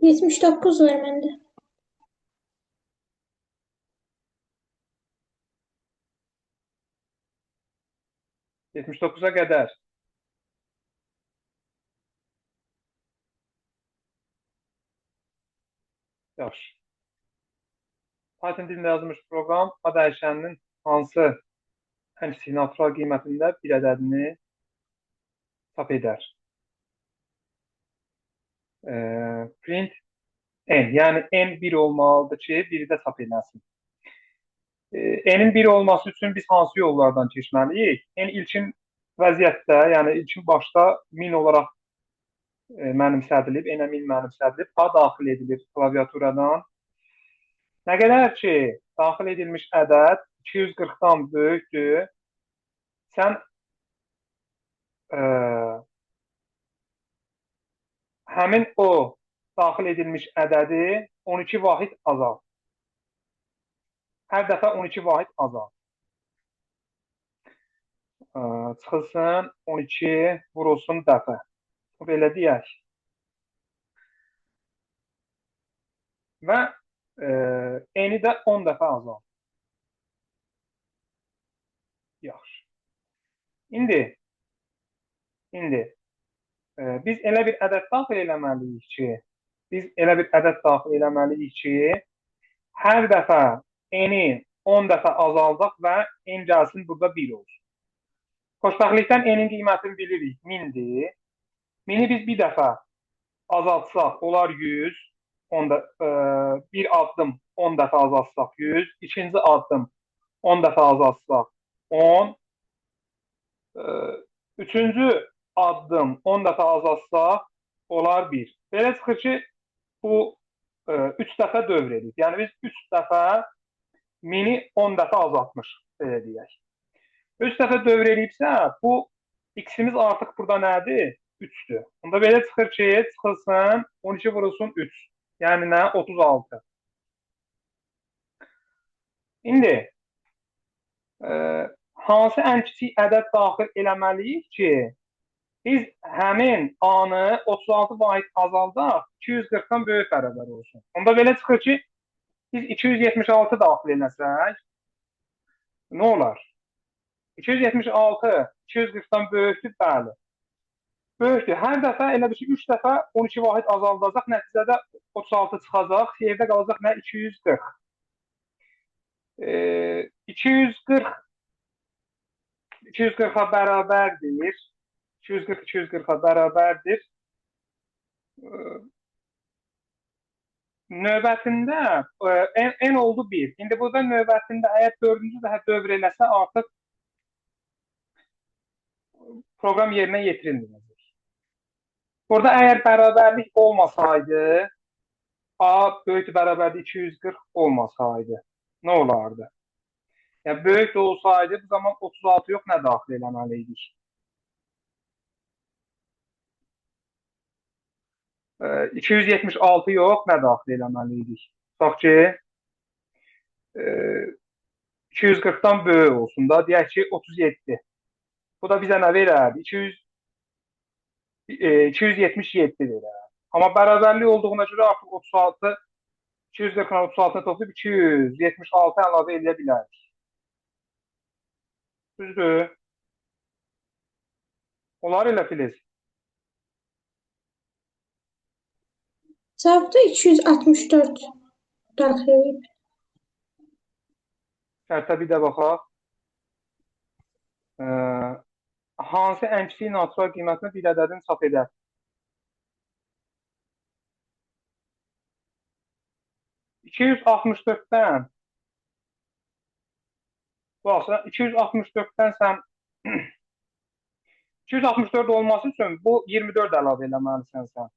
79 var məndə. 79'a qədər. Yaxşı. Python dilində yazılmış proqram A dəyişəninin hansı ən kiçik natural qiymətində bir ədədini çap edər. Print n, yəni n 1 olmalıdır ki, 1-i də çap edilsin. N'in 1 olması üçün biz hansı yollardan keçməliyik? N ilkin vəziyyətdə, yəni ilkin başda 1000 olaraq mənimsədilib, N-ə 1000 mənimsədilib, A daxil edilir klaviaturadan. Nə qədər ki, daxil edilmiş ədəd 240-dan böyükdür, sən həmin o daxil edilmiş ədədi 12 vahid azalt. Hər dəfə 12 vahid azalt. Çıxılsın 12 vurulsun dəfə. Belə deyək. Və n-i də 10 dəfə azalt. Yaxşı. İndi biz elə bir ədəd daxil eləməliyik ki, hər dəfə n-i 10 dəfə azaldaq və n gəlsin burada 1 olsun. Xoşbəxtlikdən n-in qiymətini bilirik, 1000-dir. 1000-i biz bir dəfə azaltsaq, olar 100. Bir addım 10 dəfə azaltsaq 100. İkinci addım 10 dəfə azaltsaq 10. Üçüncü addım 10 dəfə azaltsaq olar 1. Belə çıxır ki, bu 3 dəfə dövr edir. Yəni biz 3 dəfə 1000-i 10 dəfə azaltmış, belə deyək. 3 dəfə dövr edibsə, bu x-imiz artıq burada nədir? 3-dür. Onda belə çıxır ki, çıxılsın 12 vurulsun 3. Yəni nə? 36. İndi hansı ən kiçik ədəd daxil eləməliyik ki, biz həmin A-nı 36 vahid azaldaq, 240-dan böyük bərabər olsun. Onda belə çıxır ki, biz 276 daxil eləsək, nə olar? 276 240-dan böyükdür, bəli. Böyükdür. Hər dəfə elə bir ki, 3 dəfə 12 vahid azaldacaq, nəticədə 36 çıxacaq, yerdə qalacaq nə? 240. 240-a bərabərdir. 240-240-a bərabərdir. Növbətində n oldu 1. İndi burada növbətində əgər 4-cü dəfə dövr eləsə, artıq proqram yerinə yetirilməyəcək. Burada əgər bərabərlik olmasaydı, A böyük bərabərdir 240 olmasaydı, nə olardı? Yəni, böyük də olsaydı, bu zaman 36 yox, nə daxil eləməliydik? 276 yox, nə daxil eləməliydik? Tutaq ki, 240-dan böyük olsun da, deyək ki, 37. Bu da bizə nə verər? 277 verər. Amma bərabərlik olduğuna görə artıq 36, 240-dan 36-ını toplayıb 276 əlavə edə bilərik. Düzdür? Olar elə Filiz. Cavabda 264 daxil edib. Şərtə bir də baxaq. Hansı ən kiçik natural qiymətinə bir ədədini çap edər? $264-dən 264-dən sən 264 olması üçün bu 24 əlavə eləməlisən sən.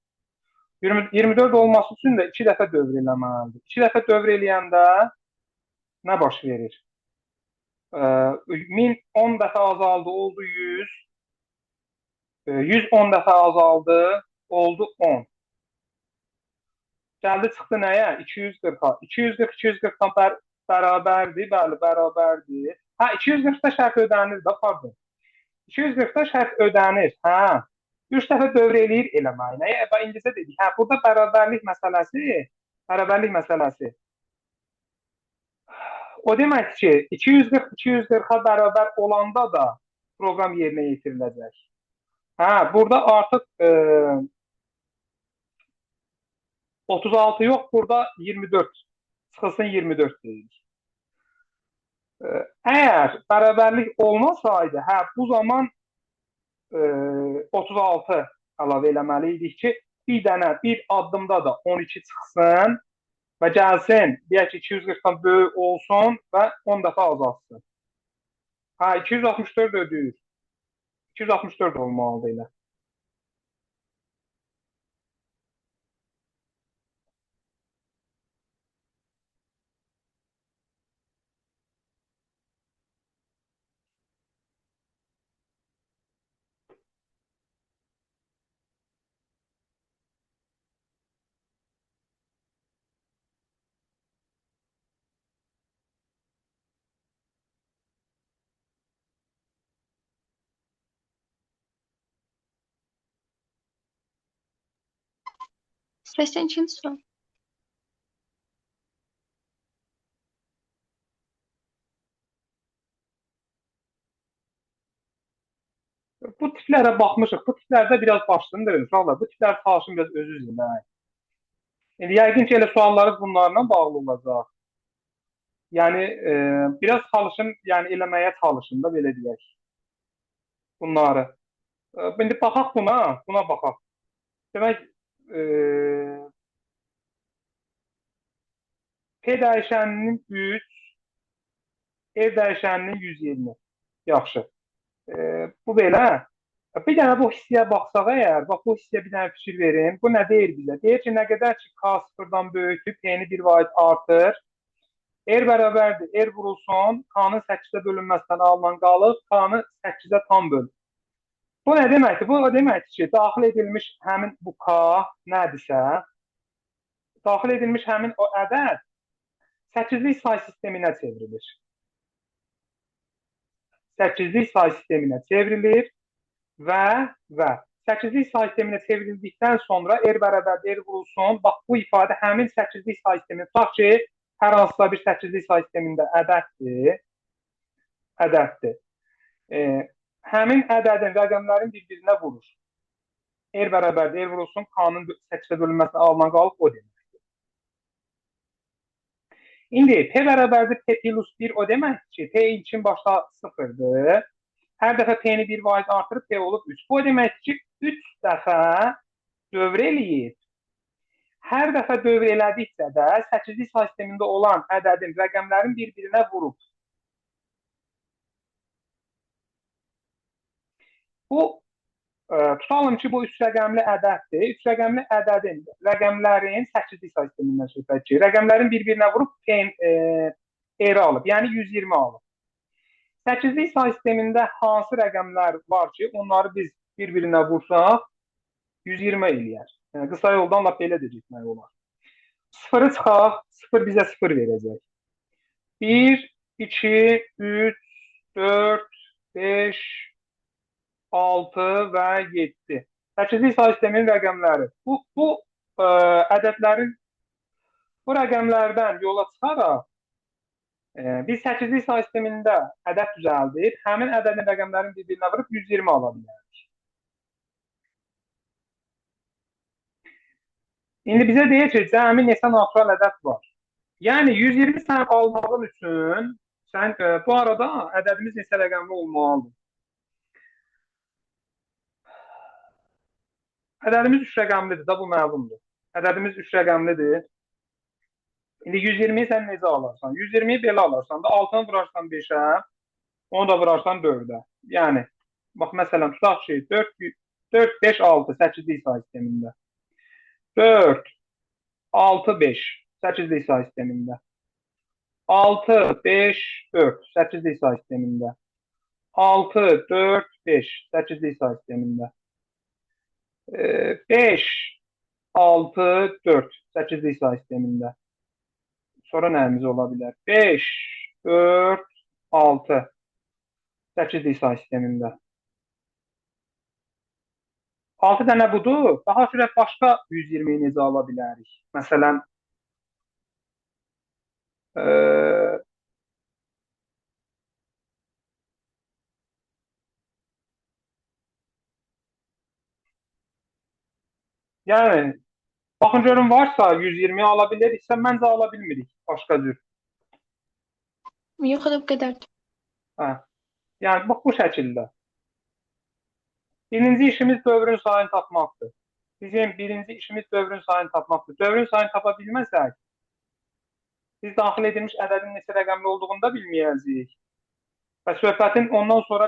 24 olması üçün də 2 dəfə dövr eləməlidir. 2 dəfə dövr eləyəndə nə baş verir? 1000 10 dəfə azaldı, oldu 100. 100 10 dəfə azaldı, oldu 10. Gəldi çıxdı nəyə? 240-a. 240 240-dan bərabərdir, bəli, bərabərdir. 240-da şərt ödənir də, pardon. 240-da şərt ödənir, hə. 3 dəfə dövr eləyir eləməyinə. Bax indicə dedik. Hə, burada bərabərlik məsələsi. O demək ki, 240-240-a bərabər olanda da proqram yerinə yetiriləcək. Hə, burada artıq 36 yox, burada 24. Çıxılsın 24 deyirik. Əgər bərabərlik olmasaydı, hə, bu zaman 36 əlavə eləməli idik ki, bir addımda da 12 çıxsın və gəlsin, deyək ki, 240-dan böyük olsun və 10 dəfə azalsın. Hə, 264 ödəyir. 264 olmalıdır elə. Seçin ikinci sual. Bu tiplərə baxmışıq. Bu tiplərdə biraz başlayın, uşaqlar. Bu tiplər çalışın biraz özü izləmək. İndi yəqin ki, elə suallarınız bunlarla bağlı olacaq. Yəni, biraz çalışın, yəni eləməyə çalışın da, belə deyək. Bunları. İndi baxaq buna baxaq. Demək, P dəyişəninin 3, R dəyişəninin 120. Yaxşı. Bu belə. Bir dənə bu hissəyə baxsaq əgər, bax bu hissəyə bir dənə fikir verin. Bu nə deyir bizə? Deyir ki, nə qədər ki, K sıfırdan böyükdür, P-ni 1 artır. R bərabərdir, R vurulsun, K-nın 8-də bölünməsindən alınan qalır, K-nı 8-də tam bölün. Bu nə deməkdir? Bu deməkdir ki, daxil edilmiş həmin bu K nədirsə, daxil edilmiş həmin o ədəd 8'lik say sisteminə çevrilir. 8'lik say sisteminə çevrilir və 8'lik say sisteminə çevrildikdən sonra R bərabərdir, R vurulsun. Bax, bu ifadə həmin 8'lik say sistemini, tutaq ki, hər hansısa bir 8'lik say sistemində ədəddir. Həmin ədədin rəqəmlərin bir-birinə vurur. R bərabərdir, R vurulsun, K-nın 8'də bölünməsindən alınan qalıb o deməkdir. İndi P bərabərdir, P plus 1 o deməkdir ki, P için başda 0'dır. Hər dəfə P-ni 1 artırıb P olub 3. Bu o deməkdir ki, 3 dəfə dövr eləyib. Hər dəfə dövr elədikcə də 8'lik say sistemində olan ədədin rəqəmlərin bir-birinə vurub. Bu, tutalım ki, bu 3 rəqəmli ədəddir. 3 rəqəmli ədədin rəqəmlərin 8'lik say sistemindən söhbət ki, rəqəmlərin bir-birinə vurub R alıb, yəni 120 alıb. 8'lik say sistemində hansı rəqəmlər var ki, onları biz bir-birinə vursaq 120 eləyər. Yəni, qısa yoldan lap belə də getmək olar. 0'ı çıxaq, 0 bizə 0 verəcək. 1, 2, 3, 4, 5, 6 və 7. 8'lik say sisteminin rəqəmləri. Bu ədədlərin, bu rəqəmlərdən yola çıxaraq, biz 8'lik say sistemində ədəd düzəldir, həmin ədədin rəqəmlərin bir-birinə vurub 120 ala bilərik. İndi bizə deyir ki, cəmi neçə natural ədəd var. Yəni, 120 sən almağın üçün, bu arada ədədimiz neçə rəqəmli olmalıdır. Ədədimiz 3 rəqəmlidir da, bu məlumdur. Ədədimiz 3 rəqəmlidir. İndi 120'yi sən necə alarsan? 120'yi belə alarsan da, 6'ını vurarsan 5'ə, onu da vurarsan 4'ə. Yəni, bax, məsələn, tutaq ki, 4, 5, 6, 8'lik say sistemində. 4, 6, 5, 8'lik say sistemində. 6, 5, 4, 8'lik say sistemində. 6, 4, 5, 8'lik say sistemində. 5, 6, 4, 8'lik say sistemində. Sonra nəyimiz ola bilər? 5, 4, 6, 8'lik say sistemində. 6 dənə budur. Daha sonra başqa 120-yi necə ala bilərik? Məsələn, yəni baxın görün varsa 120 ala biliriksə məncə ala bilmirik başqa cür. Yox, bu qədər. Hə. Yəni bu şəkildə. Birinci işimiz dövrün sayını tapmaqdır. Bizim birinci işimiz dövrün sayını tapmaqdır. Dövrün sayını tapa bilməsək, biz daxil edilmiş ədədin neçə rəqəmli olduğunu da bilməyəcəyik. Və söhbətin ondan sonra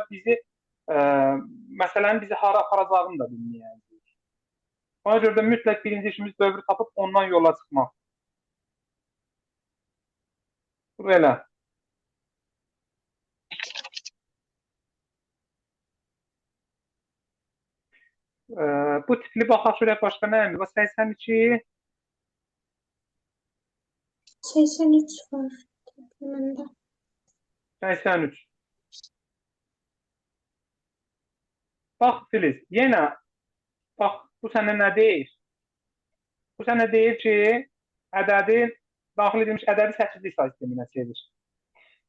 məsələnin bizi hara aparacağını da bilməyəcəyik. Ona görə də mütləq birinci işimiz dövrü tapıb ondan yola çıxmaq. Belə. Bu tipli baxaq görək başqa nə əmri var? 82 83 var təqvimində. 83. Bax Filiz, yenə bax bu sənə nə deyir? Bu sənə deyir ki, ədədin daxil edilmiş ədədi 8-lik say sisteminə çevir.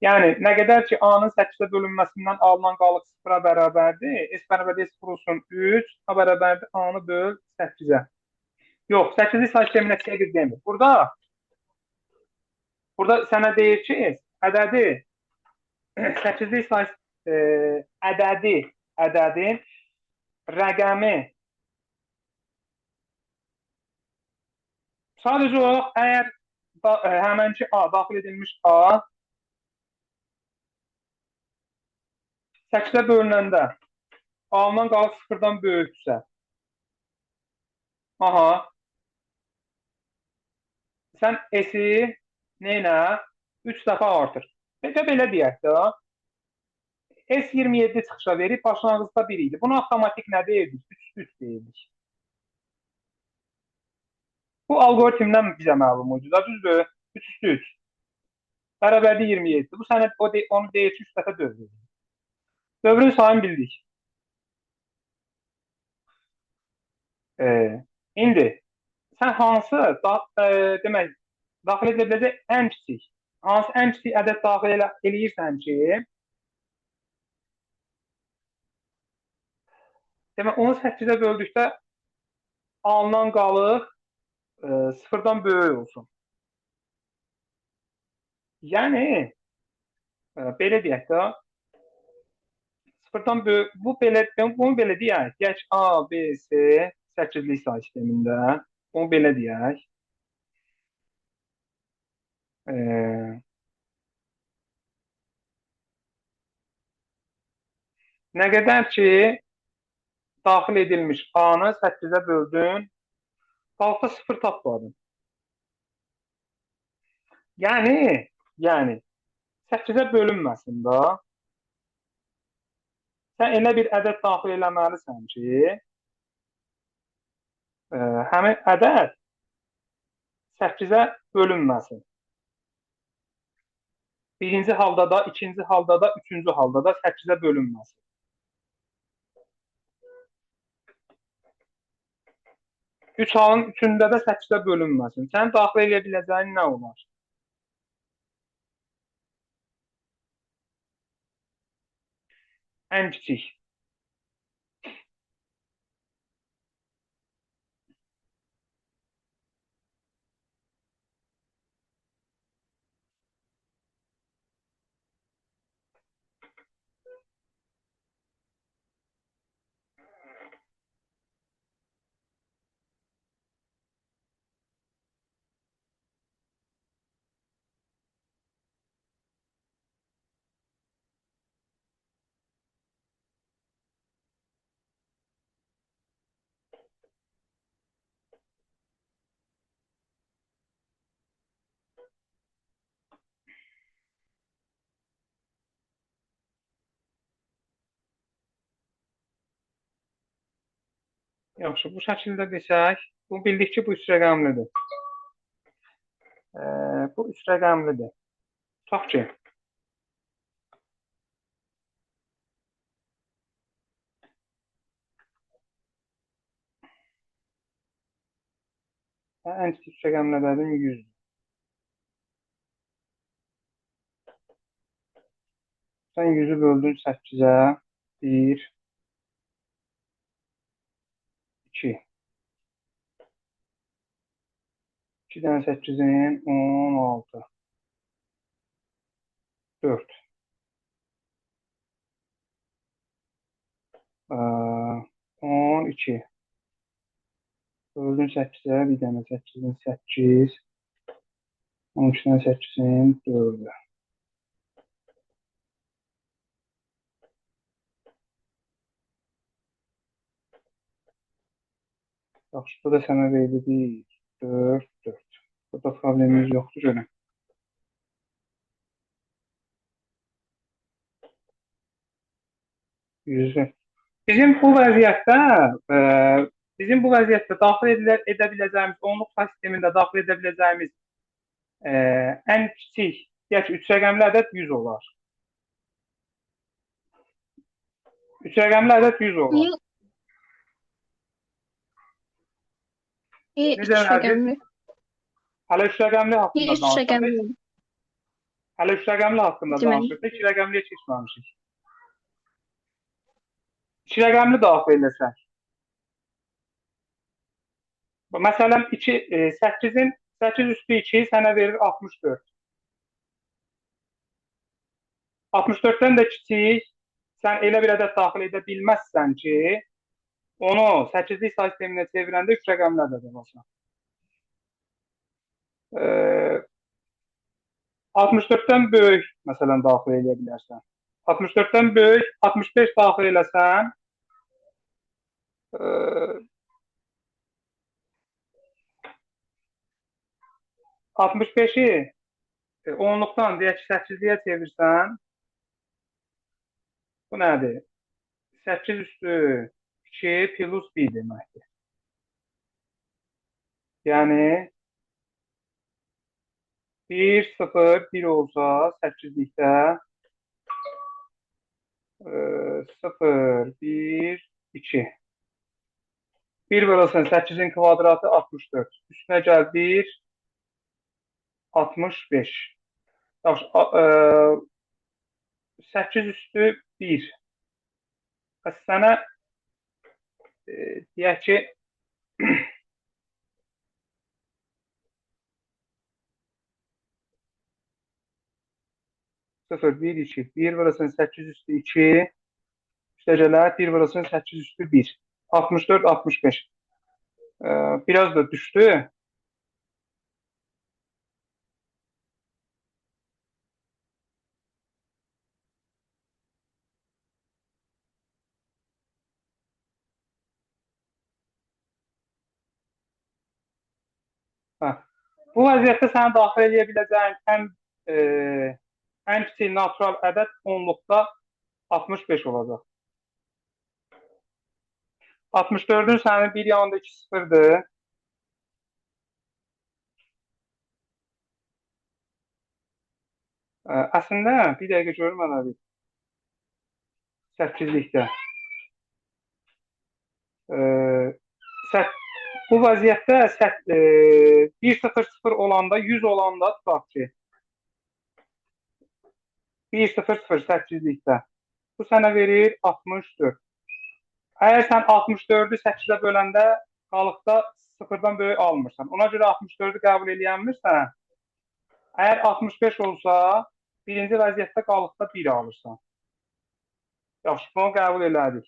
Yəni nə qədər ki A-nın 8-də bölünməsindən alınan qalıq 0-a bərabərdir, S bərabərdir 0 olsun 3, A bərabərdir A-nı böl 8-ə. Yox, 8-lik say sisteminə çevir demir. Burada sənə deyir ki, ədədi 8-lik say ədədin rəqəmi sadəcə olaraq əgər həmənki A daxil edilmiş A 8-də bölünəndə alınan qalıq 0-dan böyüksə, sən S-i neynə? 3 dəfə artır. Belə deyək də, S 27 çıxışa verib, başlanğıcda 1 idi. Bunu avtomatik nə deyirdik? 3 deyirdik. Bu algoritmdən bizə məlum idi da, düzdür? 3 bərabərdir 27. Bu sənə onu deyir ki, 3 dəfə dövr edir. Dövrün sayını bildik. İndi sən hansı demək, daxil edə biləcək ən kiçik, hansı ən kiçik ədəd daxil eləyirsən ki, demək, onu 8-ə böldükdə alınan qalıq 0-dan böyük olsun. Yəni, belə deyək də, 0-dan böyük, bunu belə deyək, deyək A, B, C 8-lik say sistemində, bunu belə deyək. Nə qədər ki, daxil edilmiş A-nı 8-ə böldün, qalıqda 0 tapmadın. Yəni 8-ə bölünməsin da. Sən elə bir ədəd daxil eləməlisən ki, həmin ədəd 8-ə bölünməsin. Birinci halda da, ikinci halda da, üçüncü halda da 8-ə bölünməsin. Üç halın üçündə də 8-ə bölünməsin. Sən daxil edə biləcəyin nə olar? Ən kiçik. Yaxşı, bu şəkildə desək, bu bildik ki, bu 3 rəqəmlidir. Bu 3 rəqəmlidir. Tutaq ki, Ən kiçik üç rəqəmli ədədim 100. Sən 100-ü böldün 8-ə. 1, 2. 2-dən 8-in 16. 4. 12. Böldün 8-ə. Bir dənə 8-in 8. 13-dən 8-in 4. Yaxşı, bu da sənə verdi 1, 4, 4. Burada problemimiz yoxdur, görün. Yüzü. Bizim bu vəziyyətdə daxil edə biləcəyimiz, onluq say sistemində daxil edə biləcəyimiz ən kiçik, deyək ki, 3 rəqəmli ədəd 100 olar. 3 rəqəmli ədəd 100 olar. Niye? Niye üç Necə verdik? rəqəmli? Hələ 3 rəqəmli haqqında Niye üç danışırıq. rəqəmli? Hələ 3 rəqəmli haqqında Demək. danışırıq. 2 rəqəmliyə keçməmişik. 2 rəqəmli daxil edəsək. Məsələn, 8 üstü 2 sənə verir 64. 64-dən də kiçik, sən elə bir ədəd daxil edə bilməzsən ki, onu 8-lik say sisteminə çevirəndə 3 rəqəmli ədəd olacaq. 64-dən böyük, məsələn, daxil edə bilərsən. 64-dən böyük, 65 daxil eləsən, 65-i onluqdan deyək ki, 8-liyə çevirsən, bu nədir? 8 üstü 2 plus 1 deməkdir. Yəni 1, 0, 1 olsa 8-likdə 0, 1, 2. 1 vurulsun 8-in kvadratı 64. Üstünə gəl 1, 65. Yaxşı, 8 üstü 1. Sənə deyək ki, sıfır, 1, 2. 1 vurulsun 8 üstü 2. Üstə gələr 1 vurulsun 8 üstü 1. 64, 65. Biraz da düşdü. Bu vəziyyətdə sənə daxil edə biləcəyin ən kiçik natural ədəd onluqda 65 olacaq. 64-ün sənin bir yanında 2 sıfırdır. Əslində, bir dəqiqə görüm mənə bir. 8-likdə. Bu vəziyyətdə 1-0-0 olanda, 100 olanda tutaq ki, 1-0-0 8-likdə. Bu sənə verir 64. Əgər sən 64-ü 8-ə böləndə qalıqda 0-dan böyük almırsan. Ona görə 64-ü qəbul eləyənmirsən. Əgər 65 olsa, birinci vəziyyətdə qalıqda 1 alırsan. Yaxşı, bunu qəbul elədik.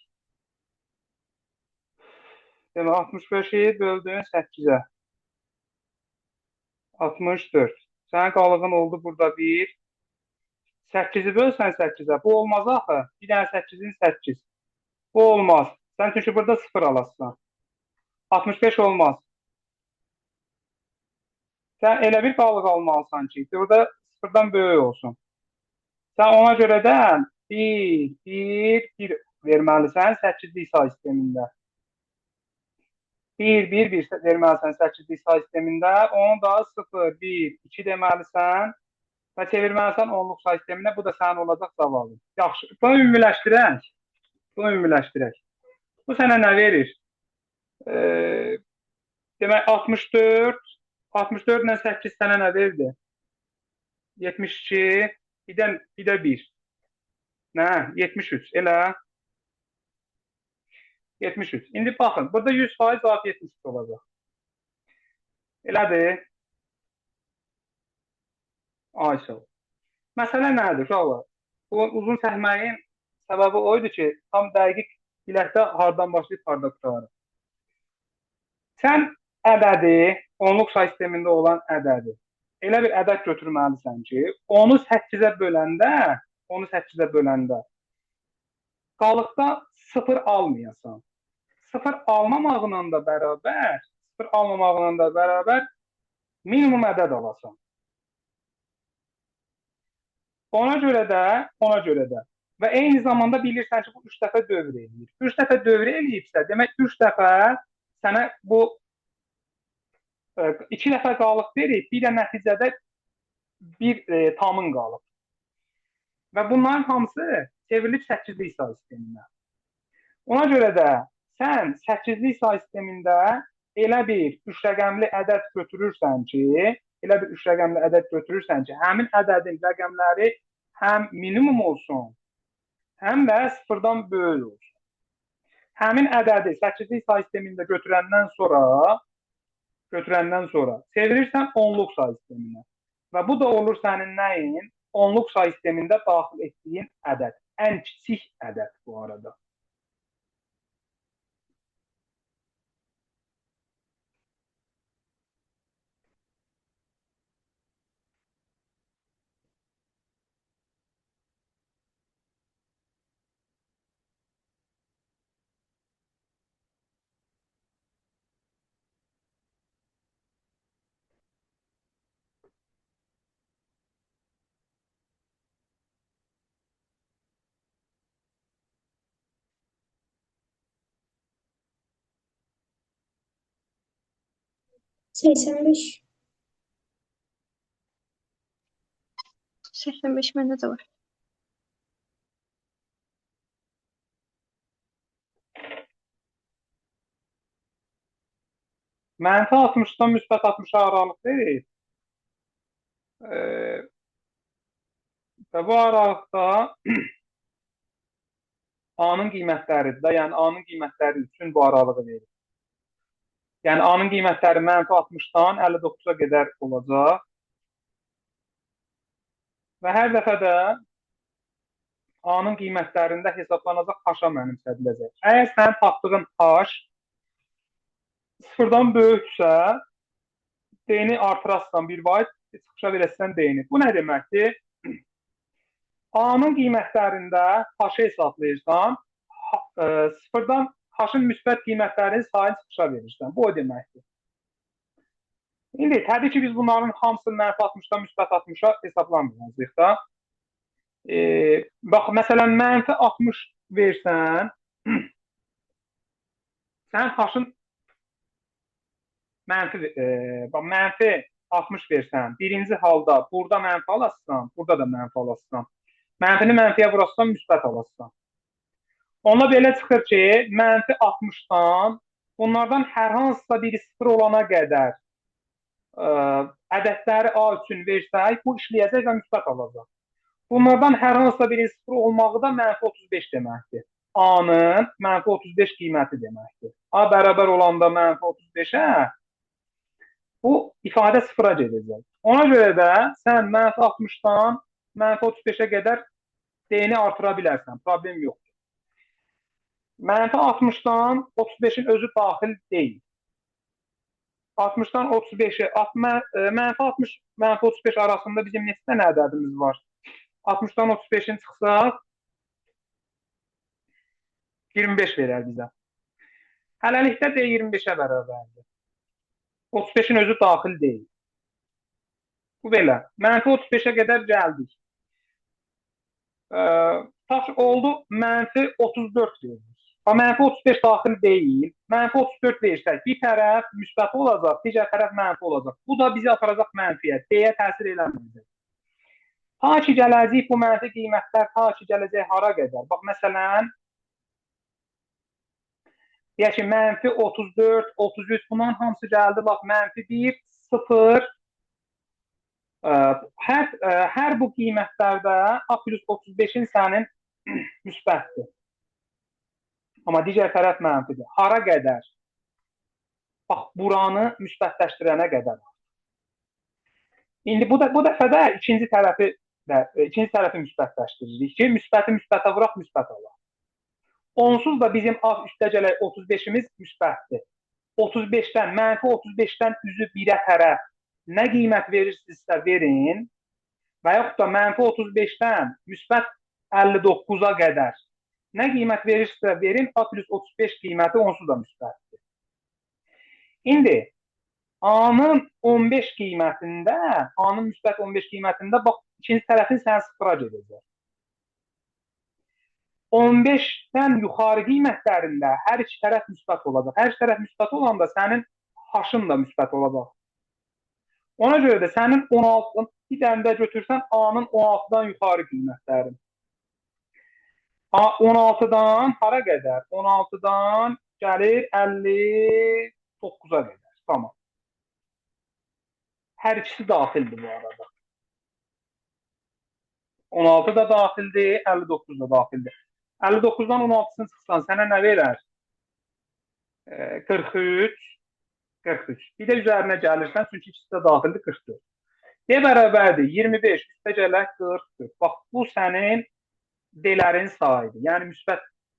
Demək, 65-i böldün 8-ə. 64. Sənin qalığın oldu burada 1. 8-i bölsən 8-ə. Bu olmaz axı. Bir dənə 8-in 8. Bu olmaz. Sən çünki burada 0 alasın. 65 olmaz. Sən elə bir qalıq almalısan ki, burada 0-dan böyük olsun. Sən ona görədən 1, 1, 1 verməlisən 8-lik say sistemində. 1, 1, 1 verməlisən 8-lik say sistemində. Onu da 0, 1, 2 deməlisən və çevirməlisən onluq say sisteminə. Bu da sənin olacaq cavabın. Yaxşı. Bunu ümumiləşdirək. Bu sənə nə verir? Demək 64 ilə 8 sənə nə verdi? 72, bir də 1. Nə? 73, elə? 73. İndi baxın, burada 100% cavab 73 olacaq. Elədir? Ay sağ ol. Məsələ nədir uşaqlar? Bu uzun çəkməyin səbəbi o idi ki, tam dəqiq biləkdə hardan başlayıb harda qutarır. Sən ədədi, onluq say sistemində olan ədədi elə bir ədəd götürməlisən ki, onu 8-ə böləndə qalıqda 0 almayasan. 0 almamağınla da bərabər minimum ədəd alasan. Ona görə də və eyni zamanda bilirsən ki, bu 3 dəfə dövr eləyir. 3 dəfə dövr eləyibsə, demək 3 dəfə sənə bu 2 dəfə qalıq verib, bir də nəticədə bir tamın qalıb. Və bunların hamısı çevrilib 8-lik say sisteminə. Ona görə də sən 8-lik say sistemində elə bir 3 rəqəmli ədəd götürürsən ki, həmin ədədin rəqəmləri həm minimum olsun, həm də 0-dan böyük olsun. Həmin ədədi 8-lik say sistemində götürəndən sonra çevirirsən onluq say sisteminə. Və bu da olur sənin nəyin? Onluq say sistemində daxil etdiyin ədəd. Ən kiçik ədəd bu arada. Seksen beş. 85 məndə də var. Mənfi 60-dan müsbət 60-a aralıq deyil. Və bu aralıqda A-nın qiymətləridir də, yəni A-nın qiymətləri üçün bu aralığı verir. Yəni A-nın qiymətləri mənfi 60-dan 59-a qədər olacaq. Və hər dəfə də A-nın qiymətlərində hesablanacaq H-a mənimsədiləcək. Əgər sənin tapdığın H 0-dan böyüksə, D-ni artırarsan 1 vaid, çıxışa verəsən D-ni. Bu nə deməkdir? A-nın qiymətlərində H-ı hesablayırsan, 0-dan H-ın müsbət qiymətlərinin sayını çıxışa verirsən. Bu o deməkdir. İndi, təbii ki, biz bunların hamısını mənfi 60-dan müsbət 60-a hesablamayacağıq da. Bax, məsələn, mənfi 60 versən, sən H-ın mənfi 60 versən, birinci halda burada mənfi alasın, burada da mənfi alasın. Mənfini mənfiyə vurasın, müsbət alasın. Onunla belə çıxır ki, mənfi 60-dan bunlardan hər hansısa biri 0 olana qədər ədədləri A üçün versək, bu işləyəcək və müsbət alacaq. Bunlardan hər hansısa biri 0 olmağı da mənfi 35 deməkdir. A-nın mənfi 35 qiyməti deməkdir. A bərabər olanda mənfi 35-ə bu ifadə 0-a gedəcək. Ona görə də sən mənfi 60-dan mənfi 35-ə qədər D-ni artıra bilərsən, problem yoxdur. Mənfi 60-dan 35-in özü daxil deyil. 60-dan 35-i, mənfi 60, mənfi 35 arasında bizim neçə dənə ədədimiz var? 60-dan 35-in çıxsaq 25 verər bizə. Hələlikdə D 25-ə bərabərdir. 35-in özü daxil deyil. Bu belə. Mənfi 35-ə qədər gəldik. Oldu mənfi 34 verir. Mənfi 35 daxil deyil. Mənfi 34 versək, bir tərəf müsbət olacaq, digər tərəf mənfi olacaq. Bu da bizi aparacaq mənfiyə. D-yə təsir eləməyəcək. Ta ki gələcək bu mənfi qiymətlər, ta ki gələcək hara qədər. Bax, məsələn, Deyək ki, mənfi 34, 33 bunların hamısı gəldi. Bax, mənfi 1, 0. Hər bu qiymətlərdə A plus 35-in sənin müsbətdir. Amma digər tərəf mənfidir. Hara qədər? Bax, buranı müsbətləşdirənə qədər. İndi bu dəfə də ikinci tərəfi müsbətləşdiririk ki, müsbəti müsbətə vuraq, müsbət alaq. Onsuz da bizim A üstəgələk 35-imiz müsbətdir. 35-dən, mənfi 35-dən üzü 1-ə tərəf nə qiymət verirsinizsə verin və yaxud da mənfi 35-dən müsbət 59-a qədər nə qiymət verirsinizsə verin, A plus 35 qiyməti onsuz da müsbətdir. İndi A-nın 15 qiymətində, A-nın müsbət 15 qiymətində bax, ikinci tərəfin sənə sıfıra gedəcək. 15-dən yuxarı qiymətlərində hər iki tərəf müsbət olacaq. Hər iki tərəf müsbət olanda sənin H-ın da müsbət olacaq. Ona görə də sənin 16-dan bir dənə də götürsən A-nın 16-dan yuxarı qiymətlərin. A 16-dan hara qədər? 16-dan gəlir 59-a qədər. Tamam. Hər ikisi daxildir bu arada. 16 da daxildir, 59 da daxildir. 59-dan 16-sını çıxsan sənə nə verər? 43. Bir də üzərinə gəlirsən, çünki ikisi də daxildir, 44. D bərabərdir, 25 üstə gələk 44. Bax, bu sənin D-lərin sayıdır. Yəni,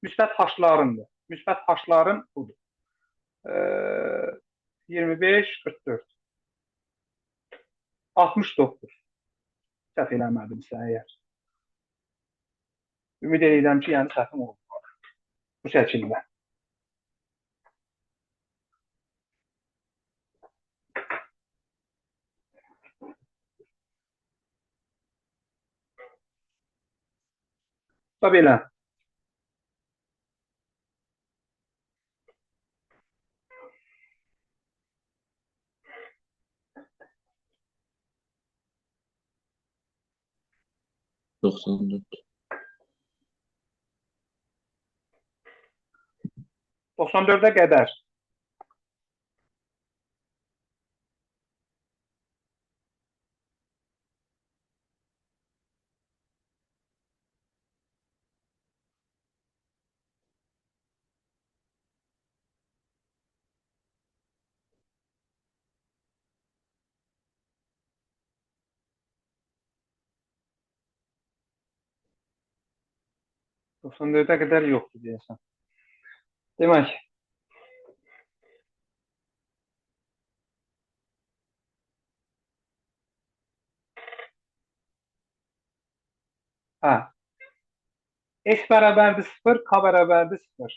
müsbət H-larındır. Müsbət H-ların budur. 25, 44. 69. Səhv eləmədimsə əgər. Ümid edirəm ki, yəni səhvim olmalı. Bu şəkildə. Da belə. Doksan 94-ə qədər. Doksan dördə qədər yoxdur deyəsən. Demək. Hə. S bərabərdir 0, K bərabərdir 0.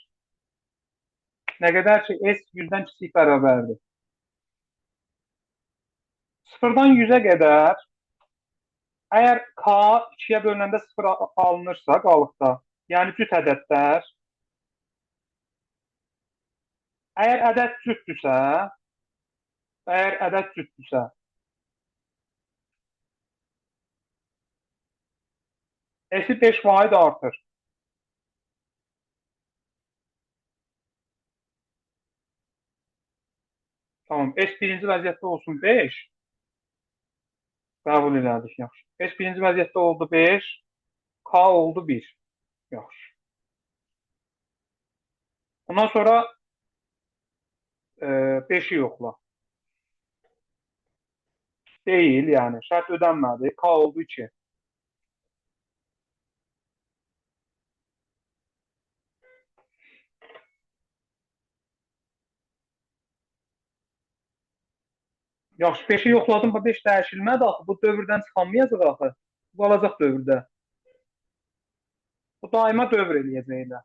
Nə qədər ki, S 100-dən kiçik bərabərdir. 0-dan 100-ə qədər əgər K 2-yə bölünəndə 0 alınırsa qalıqda, yəni cüt ədədlər, əgər ədəd cütdürsə, S-i 5 vaid artır. Tamam, S birinci vəziyyətdə olsun 5. Qəbul elədik, yaxşı. S birinci vəziyyətdə oldu 5, K oldu 1. Yaxşı. Ondan sonra 5-i yoxla. Deyil, yəni. Şərt ödənmədi. K oldu 2. Yaxşı, 5-i yoxladım, bu 5 dəyişilmədi axı. Bu dövrdən çıxanmayacaq axı. Bu qalacaq dövrdə. Bu daima dövr eləyəcəklər.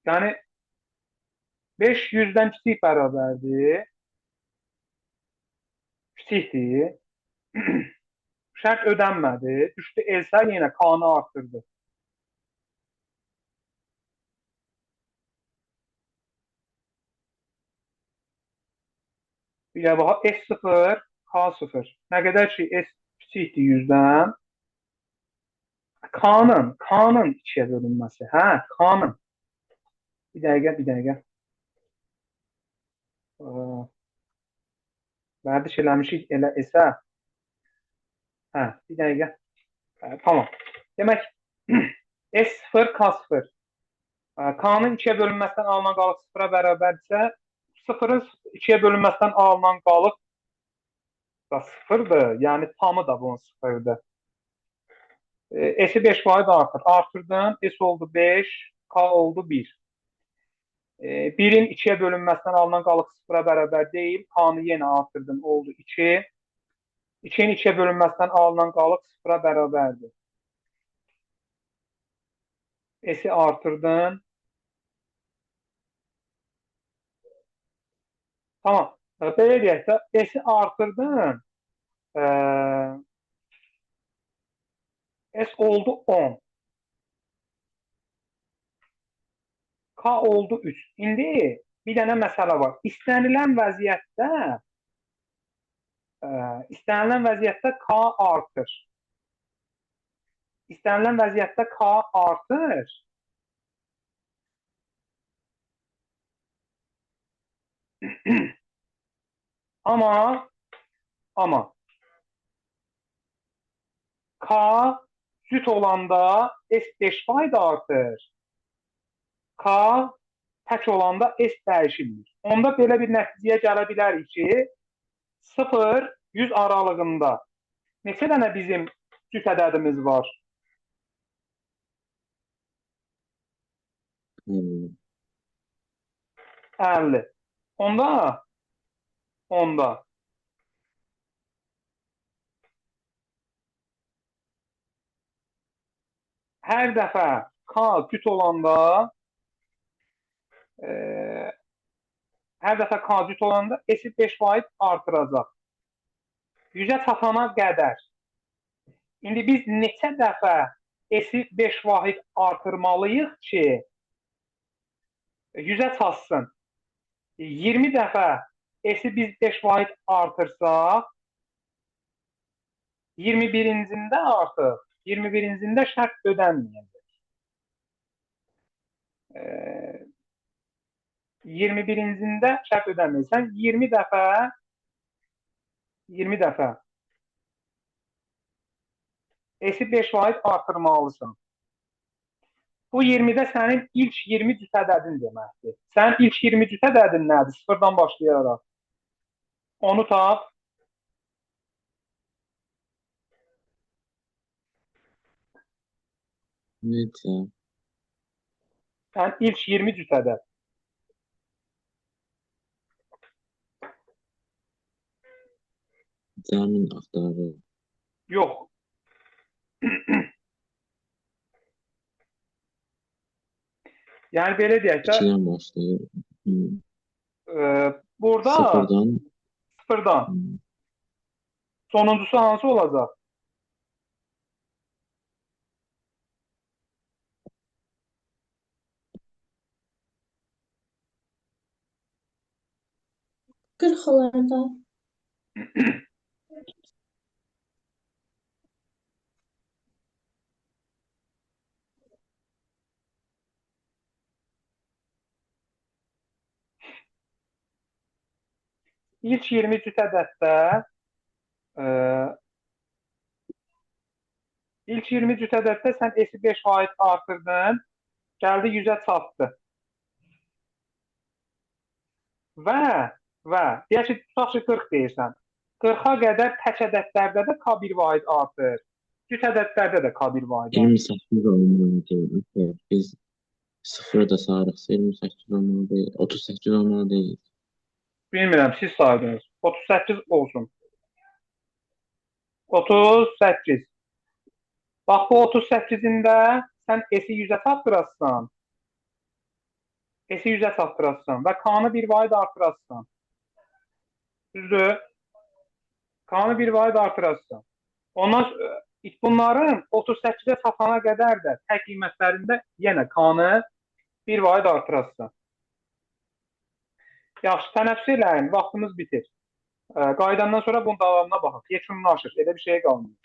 Yəni 5 100-dən kiçik bərabərdir. Kiçikdir. Şərt ödənmədi. Düşdü elsə yenə K-nı artırdı. Bir bax, S0, K0. Nə qədər ki, S kiçikdir 100-dən. K-nın ikiyə bölünməsi. Hə, K-nın. Bir dəqiqə. Vərdiş eləmişik elə S-ə. Hə, bir dəqiqə. Tamam. Demək, S0, K0. K-nın 2-yə bölünməsindən alınan qalıq 0-a bərabərdirsə, 0-ın 2-yə bölünməsindən alınan qalıq da 0-dır. Yəni, tamı da bunun 0-dır. S-i 5% artır. Artırdım. S oldu 5, K oldu 1. 1-in 2-yə bölünməsindən alınan qalıq 0-a bərabər deyil. K-nı yenə artırdım. Oldu 2. 2-nin 2-yə bölünməsindən alınan qalıq 0-a bərabərdir. S-i artırdım. Tamam. Belə deyək də, S-i artırdım. S oldu 10. K oldu 3. İndi bir dənə məsələ var. İstənilən vəziyyətdə K artır. İstənilən vəziyyətdə K artır. Amma K cüt olanda S 5% artır. K tək olanda S dəyişilmir. Onda belə bir nəticəyə gələ bilərik ki, 0-100 aralığında neçə dənə bizim cüt ədədimiz var? 50. Onda hər dəfə K cüt olanda S-i 5% artıracaq. 100-ə çatana qədər. İndi biz neçə dəfə S-i 5% artırmalıyıq ki, 100-ə çatsın. 20 dəfə S-i biz 5% artırsaq, 21-cində artıq, 21-cində şərt ödənməyəcək. 21-cində şərt ödənməyəcəksən, 20 dəfə S-i 5% artırmalısan. Bu 20-də sənin ilk 20 cüt ədədin deməkdir. Sənin ilk 20 cüt ədədin nədir? Sıfırdan başlayaraq. Onu tap. Necə? Sənin ilk 20 cüt ədəd. Cəmin axtarır. Yox. Yəni belə deyək də, 2-dən başlayır. burada sıfırdan. Sonuncusu hansı olacaq? Qırx olardı. İlk 20 cüt ədəddə sən S-i 5% artırdın, gəldi 100-ə çatdı. Və deyək ki, tutaq ki, 40 deyirsən. 40-a qədər tək ədədlərdə də K1% artır. Cüt ədədlərdə də K1% artır. 28 olmalı deyil. Biz 0 da sayırıqsa 28 olmalı deyil. 38 olmalı deyil. Bilmirəm, siz saydınız. 38 olsun. 38. Bax, bu 38-ində sən S-i 100-ə çatdırasın. S-i 100-ə çatdırasın və K-nı 1% artırasın. Düzdür? K-nı 1% artırasın. Ondan bunların 38-ə çatana qədər də tək qiymətlərində yenə K-nı 1% artırasın. Yaxşı, tənəffüs eləyin, vaxtımız bitir. Qaydandan sonra bunun davamına baxaq. Yekunlaşır, elə bir şey qalmıyor.